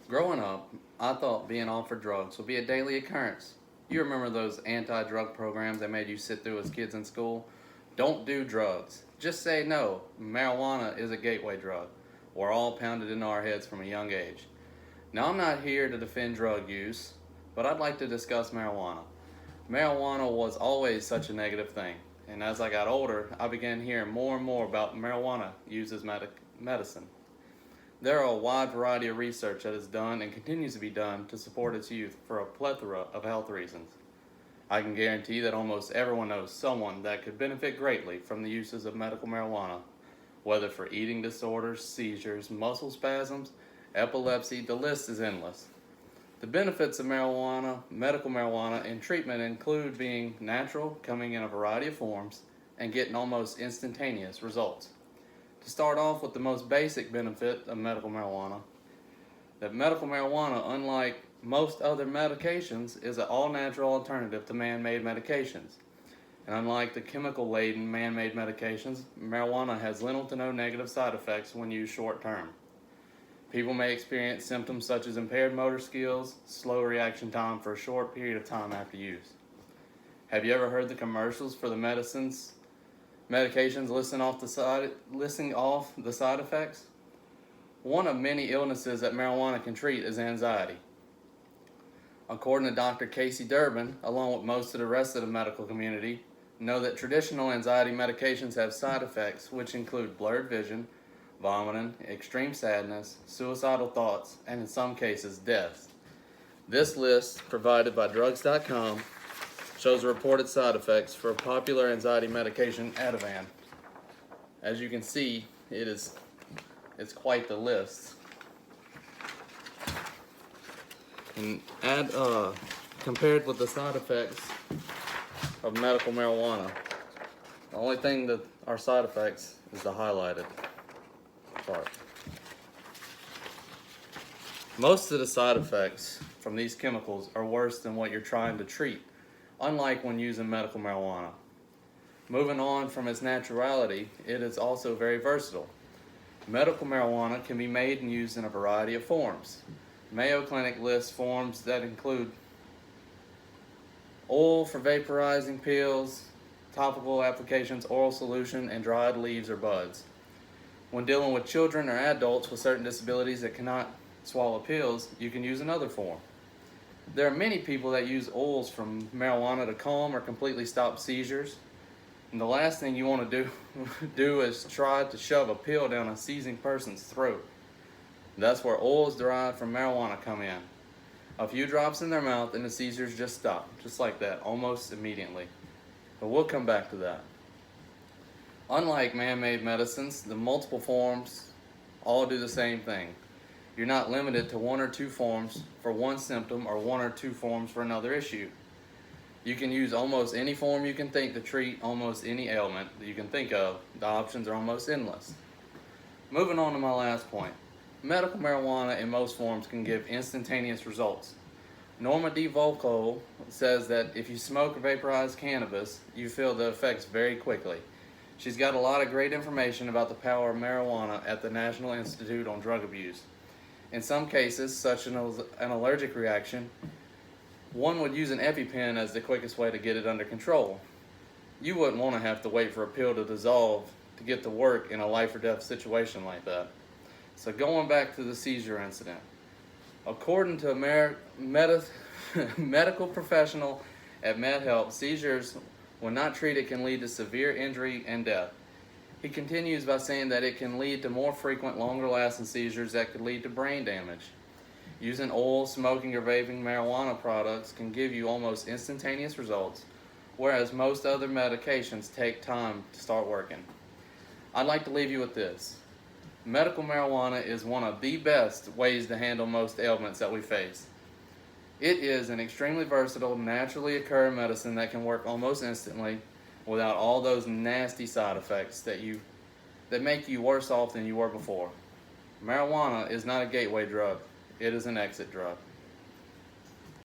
Growing up, I thought being offered drugs would be a daily occurrence. You remember those anti-drug programs that made you sit through as kids in school? Don't do drugs. Just say no. Marijuana is a gateway drug. We're all pounded into our heads from a young age. Now, I'm not here to defend drug use, but I'd like to discuss marijuana. Marijuana was always such a negative thing, and as I got older, I began hearing more and more about marijuana used as medicine. There are a wide variety of research that is done and continues to be done to support its use for a plethora of health reasons. I can guarantee that almost everyone knows someone that could benefit greatly from the uses of medical marijuana, whether for eating disorders, seizures, muscle spasms, epilepsy, the list is endless. The benefits of marijuana, medical marijuana, and treatment include being natural, coming in a variety of forms, and getting almost instantaneous results. To start off with the most basic benefit of medical marijuana, that medical marijuana, unlike most other medications, is an all-natural alternative to man-made medications. And unlike the chemical-laden man-made medications, marijuana has little to no negative side effects when used short-term. People may experience symptoms such as impaired motor skills, slow reaction time for a short period of time after use. Have you ever heard the commercials for the medications listing off the side effects? One of many illnesses that marijuana can treat is anxiety. According to Dr. Casey Durbin, along with most of the rest of the medical community, know that traditional anxiety medications have side effects which include blurred vision, vomiting, extreme sadness, suicidal thoughts, and in some cases, deaths. This list, provided by drugs.com, shows reported side effects for a popular anxiety medication, Ativan. As you can see, it's quite the list. And compared with the side effects of medical marijuana, the only thing that are side effects is the highlighted part. Most of the side effects from these chemicals are worse than what you're trying to treat, unlike when using medical marijuana. Moving on from its naturality, it is also very versatile. Medical marijuana can be made and used in a variety of forms. Mayo Clinic lists forms that include oil for vaporizing pills, topical applications, oral solution, and dried leaves or buds. When dealing with children or adults with certain disabilities that cannot swallow pills, you can use another form. There are many people that use oils from marijuana to calm or completely stop seizures. And the last thing you want to do is try to shove a pill down a seizing person's throat. That's where oils derived from marijuana come in. A few drops in their mouth and the seizures just stop, just like that, almost immediately. But we'll come back to that. Unlike man-made medicines, the multiple forms all do the same thing. You're not limited to one or two forms for one symptom or one or two forms for another issue. You can use almost any form you can think to treat almost any ailment that you can think of. The options are almost endless. Moving on to my last point. Medical marijuana in most forms can give instantaneous results. Norma D. Volkow says that if you smoke or vaporize cannabis, you feel the effects very quickly. She's got a lot of great information about the power of marijuana at the National Institute on Drug Abuse. In some cases, such an allergic reaction, one would use an EpiPen as the quickest way to get it under control. You wouldn't want to have to wait for a pill to dissolve to get to work in a life or death situation like that. So going back to the seizure incident, according to a medical professional at MedHelp, seizures, when not treated, can lead to severe injury and death. He continues by saying that it can lead to more frequent, longer-lasting seizures that could lead to brain damage. Using oil, smoking, or vaping marijuana products can give you almost instantaneous results, whereas most other medications take time to start working. I'd like to leave you with this. Medical marijuana is one of the best ways to handle most ailments that we face. It is an extremely versatile, naturally occurring medicine that can work almost instantly without all those nasty side effects that make you worse off than you were before. Marijuana is not a gateway drug. It is an exit drug.